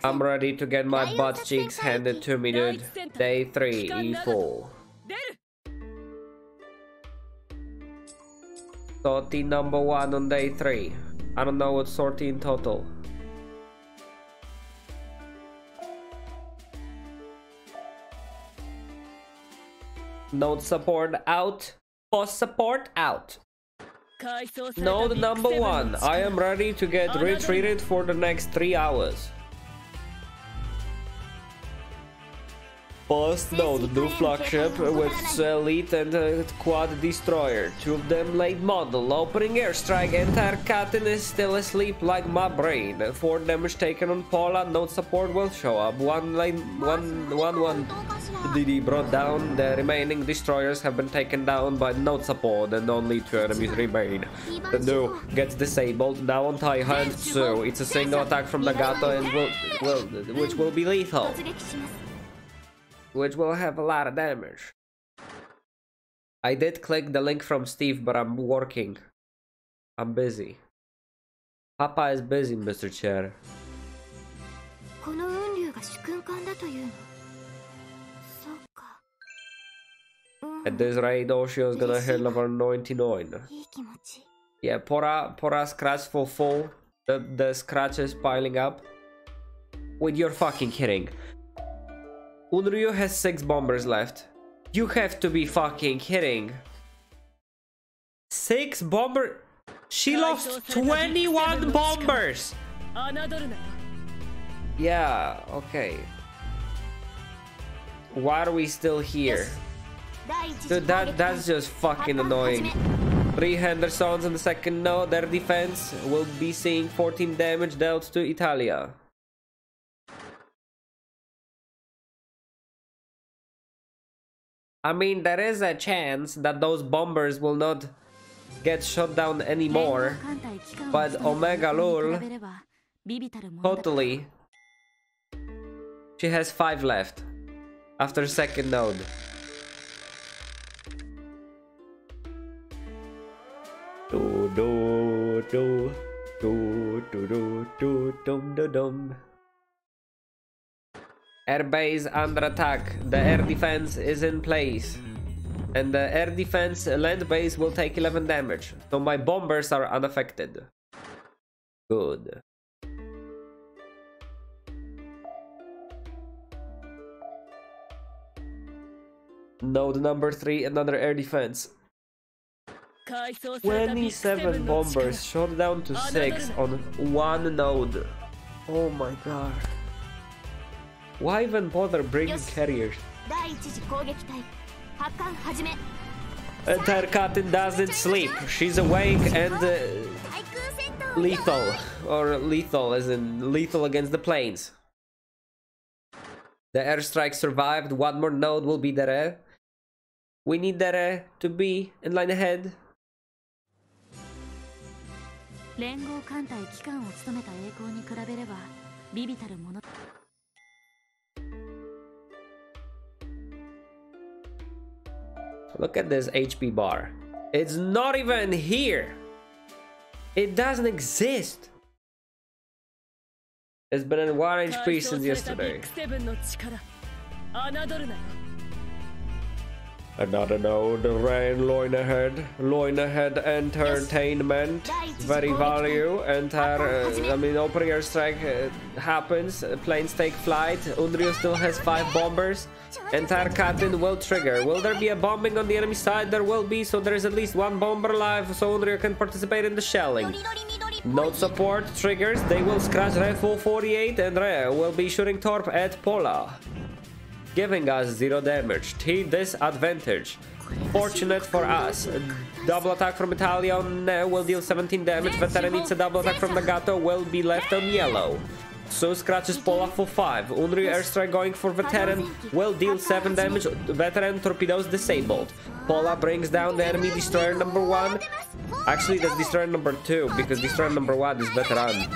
I'm ready to get my butt cheeks handed to me, dude. Day 3, E4. Sortie number 1 on day 3. I don't know what sortie in total. Node support out. Post support out. Node number 1. I am ready to get retreated for the next 3 hours. Post node, new flagship with elite and quad destroyer. 2 of them late model. Opening airstrike. Entire Katin is still asleep like my brain. 4 damage taken on Paula. Node support will show up. 1 DD brought down. The remaining destroyers have been taken down by node support and only 2 enemies remain. The new gets disabled. Now on Taiha and Tsu. It's a single attack from Nagato and which will be lethal. Which will have a lot of damage. I did click the link from Steve, but I'm working. I'm busy. Papa is busy, Mr. Chair. At this rate, Oshio's gonna hit level 99. Yeah, Pora scratch for full. The scratch is piling up. Wait, you're fucking kidding. Unryu has 6 bombers left. You have to be fucking kidding. 6 bomber. She lost 21 bombers. Yeah, okay. Why are we still here? Dude, that's just fucking annoying. 3 Hendersons in the second node. Their defense will be seeing 14 damage dealt to Italia. I mean, there is a chance that those bombers will not get shot down anymore, but Omega Lul, totally. She has 5 left after second node. Airbase under attack. The air defense is in place. And the air defense land base will take 11 damage. So my bombers are unaffected. Good. Node number 3, another air defense. 27 bombers shot down to 6 on 1 node. Oh my god. Why even bother bringing carriers? Entire Katin doesn't sleep. She's awake and lethal. Or lethal as in lethal against the planes. The airstrike survived. 1 more node will be Dere. We need Dere to be in line ahead. Look at this HP bar. It's not even here. It doesn't exist. It's been in 1 HP since yesterday. Another node, rain, loin ahead entertainment, very value, opening airstrike happens, planes take flight, Unryu still has 5 bombers, entire Katin will trigger. Will there be a bombing on the enemy side? There will be, so there is at least 1 bomber alive, so Unryu can participate in the shelling. Node support triggers, they will scratch Re full 48 and Re will be shooting Torp at Pola, giving us 0 damage. T disadvantage. Fortunate for us. Double attack from Italian will deal 17 damage. Veteran needs a double attack from Nagato, will be left on yellow. So scratches Pola for 5. Unryu airstrike going for Veteran will deal 7 damage. Veteran torpedoes disabled. Pola brings down the enemy destroyer number 1. Actually, that's destroyer number 2 because destroyer number 1 is Veteran.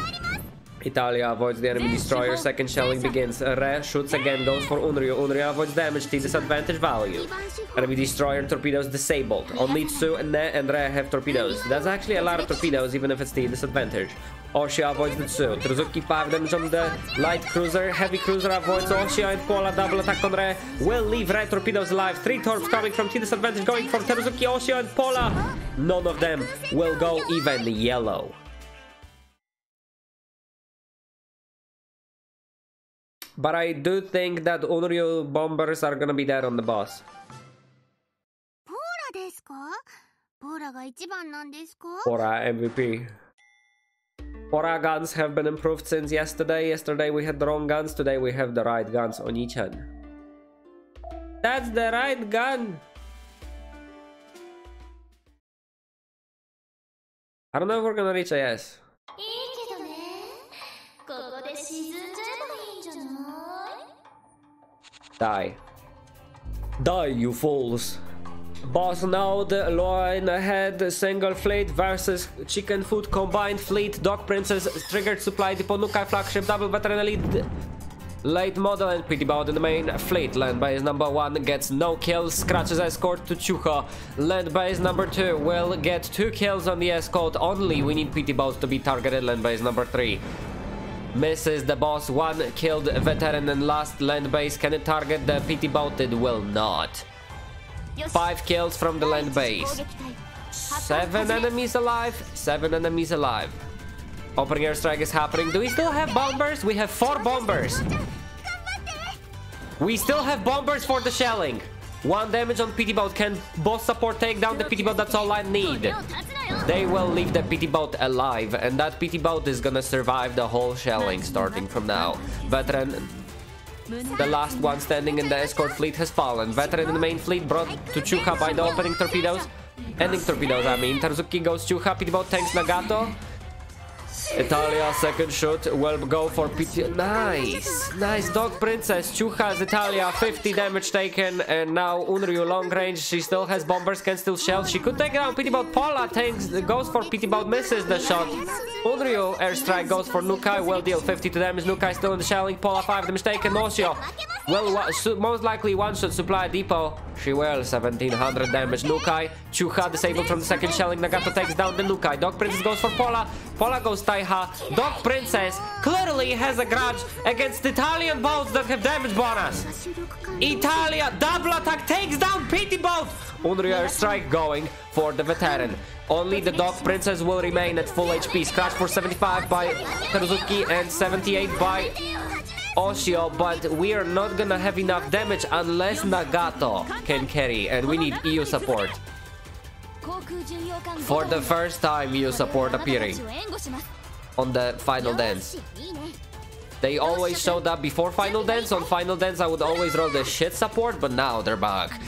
Italia avoids the enemy destroyer. Second shelling begins. Re shoots again, goes for Unryu. Unryu avoids damage, T disadvantage value. Enemy destroyer torpedoes disabled. Only Tsu, Ne, and Re have torpedoes. That's actually a lot of torpedoes, even if it's T disadvantage. Oshio avoids the Tsu. Teruzuki 5 damage on the light cruiser. Heavy cruiser avoids Oshio and Pola. Double attack on Re. Will leave Re torpedoes alive. 3 torps coming from T disadvantage, going for Teruzuki, Oshio, and Pola. None of them will go even yellow. But I do think that Unryu bombers are gonna be dead on the boss. Pora MVP. Pora guns have been improved since yesterday. Yesterday we had the wrong guns, today we have the right guns on each end. That's the right gun! I don't know if we're gonna reach a yes. Die. Die, you fools. Boss node, line ahead, single fleet versus chicken food combined fleet. Dog Princess, triggered supply depot, Nukai flagship, double veteran elite, late model and pretty bout in the main fleet. Land base number 1 gets no kills, scratches escort to Chucha. Land base number 2 will get 2 kills on the escort only. We need PT boats to be targeted. Land base number 3 misses the boss. 1 killed veteran and last land base. Can it target the PT boat? It will not. 5 kills from the land base. 7 enemies alive. 7 enemies alive. Opening airstrike is happening. Do we still have bombers? We have 4 bombers. We still have bombers for the shelling. 1 damage on PT boat. Can boss support take down the PT boat? That's all I need. They will leave the PT boat alive, and that PT boat is gonna survive the whole shelling starting from now. Veteran, the last one standing in the escort fleet, has fallen. Veteran in the main fleet brought to Chucha by the opening torpedoes. Ending torpedoes, I mean. Teruzuki goes Chucha, PT boat tanks Nagato. Italia second shoot will go for PT. Nice, nice. Dog Princess Chucha's Italia 50 damage taken, and now Unryu long range. She still has bombers, can still shell. She could take down PT boat. Pola tanks, goes for PT boat, misses the shot. Unryu airstrike goes for Nukai, will deal 52 damage. Nukai still in the shelling. Pola 5 damage taken. Oshio will most likely one shot supply depot. She will 1700 damage. Nukai Chucha disabled from the second shelling. Nagato takes down the Nukai. Dog Princess goes for Pola. Pola goes Taiha. Dog Princess clearly has a grudge against Italian boats that have damage bonus. Italia double attack takes down PT boat. Unryu airstrike going for the veteran. Only the Dog Princess will remain at full HP. Scratch for 75 by Teruzuki and 78 by Oshio, but we are not gonna have enough damage unless Nagato can carry, and we need EU support. For the first time, EU support appearing on the final dance. They always showed up before final dance. On final dance, I would always roll the shit support, but now they're back.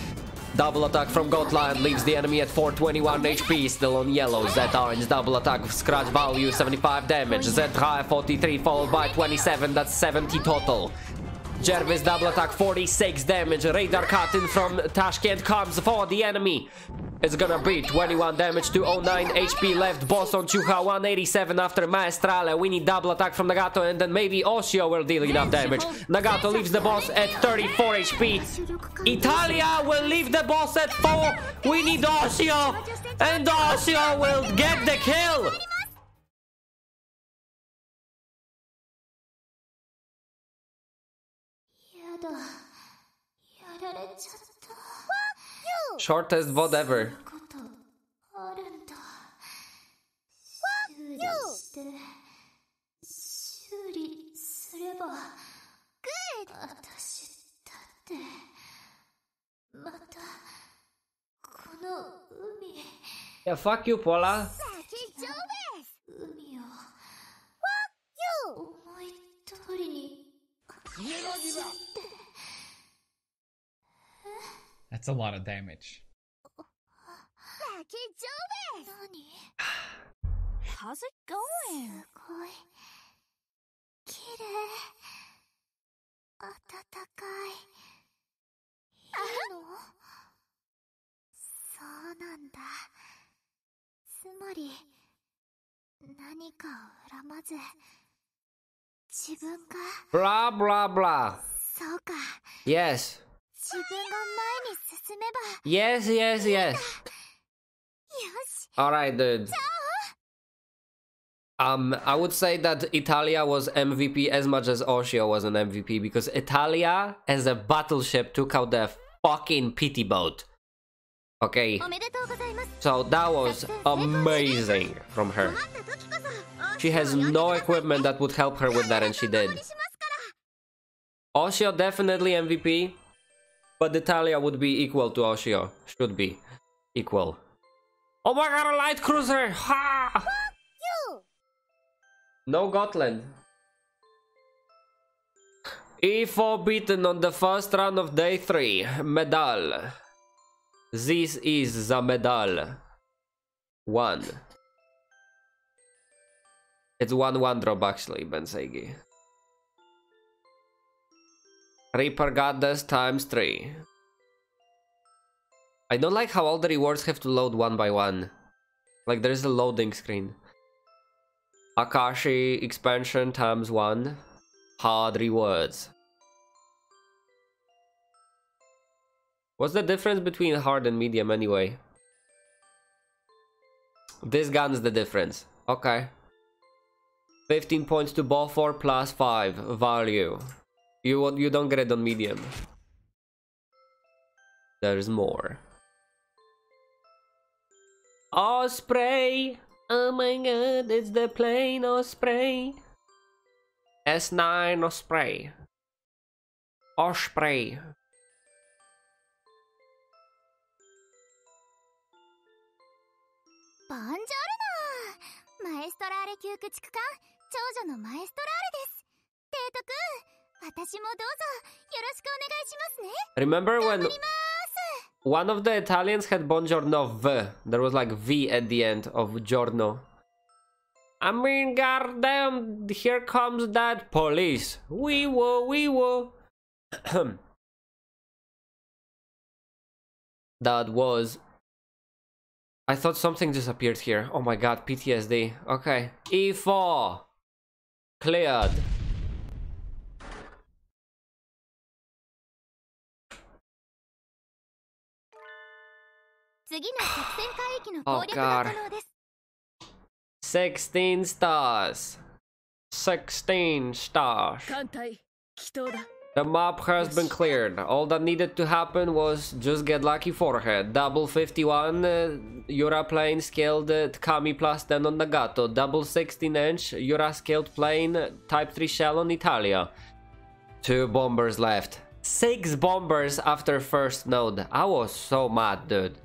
Double attack from Goat Lion leaves the enemy at 421 HP, still on yellow. Z orange double attack, scratch value 75 damage. Z high 43 followed by 27, that's 70 total. Jervis double attack 46 damage. Radar cut in from Tashkent comes for the enemy. It's gonna be 21 damage to 09 HP left. Boss on Chucha 187 after Maestrale. We need double attack from Nagato, and then maybe Oshio will deal enough damage. Nagato leaves the boss at 34 HP. Italia will leave the boss at 4. We need Oshio, and Oshio will get the kill. Shortest VOD ever. Yeah, fuck you, Pola. That's a lot of damage. How's it going? 自分が Blah blah blah. そうか Yes. 自分が前に進めば Yes, yes, yes. よし Alright, dude. I would say that Italia was MVP as much as Oshio was an MVP because Italia as a battleship took out the fucking pity boat. Okay. おめでとうございます So that was amazing from her. She has no equipment that would help her with that, and she did. Oshio definitely MVP, but Italia would be equal to Oshio. Should be equal. Oh my god, a light cruiser! Ha! No Gotland. E4 beaten on the first round of day 3. Medal. This is the medal. 1. It's 1-1 drop actually, Bensegi. Reaper Goddess times 3. I don't like how all the rewards have to load one by one. Like there's a loading screen. Akashi expansion times 1. Hard rewards. What's the difference between hard and medium anyway? This gun's the difference. Okay. 15 points to Balfour plus 5 value. You don't get it on medium. There's more. Osprey! Oh my god, it's the plane Osprey. S9 Osprey. Osprey. Buongiorno! マエストラーレ級駆逐艦長女のマエストラーレです提督私もどうぞよろしくお願いしますね Remember when 頑張ります one of the Italians had Buongiorno V? There was like V at the end of Giorno. I mean, goddamn, here comes that police. Wee woo, wee woo. That was... I thought something just appeared here. Oh my god, PTSD. Okay. E4. Cleared. Oh god. 16 stars. 16 stars. The map has been cleared. All that needed to happen was just get lucky forehead. Double 51 Yura plane scaled Kami plus 10 on Nagato. Double 16-inch Yura scaled plane Type 3 shell on Italia. 2 bombers left. 6 bombers after first node. I was so mad, dude.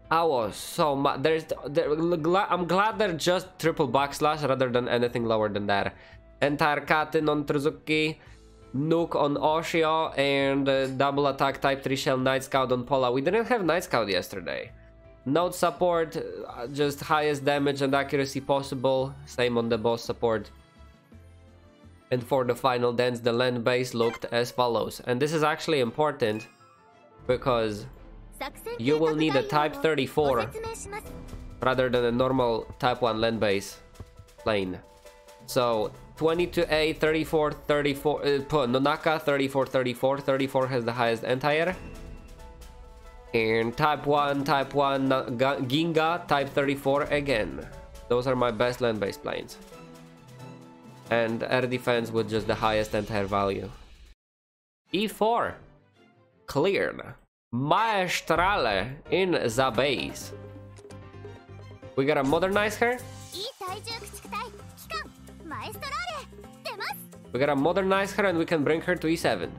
I was so mad. I'm glad they're just triple backslash rather than anything lower than that. Entire Katin on Truzuki. Nuke on Oshio and double attack type 3 shell Night Scout on Pola. We didn't have Night Scout yesterday. Node support, just highest damage and accuracy possible. Same on the boss support. And for the final dance, the land base looked as follows. And this is actually important because you will need a type 34 rather than a normal type 1 land base plane. So 22A, 34, 34, Nonaka, 34, 34, 34 has the highest anti-air. And type 1, Ginga, type 34 again. Those are my best land-based planes. And air defense with just the highest anti-air value. E4, cleared. Maestrale in the base. We gotta modernize her. We gotta modernize her and we can bring her to E7.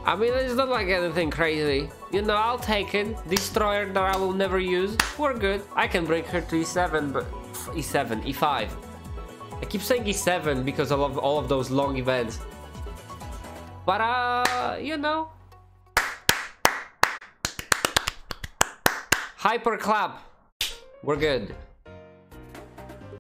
I mean, it's not like anything crazy. You know, I'll take it. Destroyer that I will never use. We're good. I can bring her to E7, but E7, E5. I keep saying E7 because of all of those long events. But you know. Hyper clap. We're good.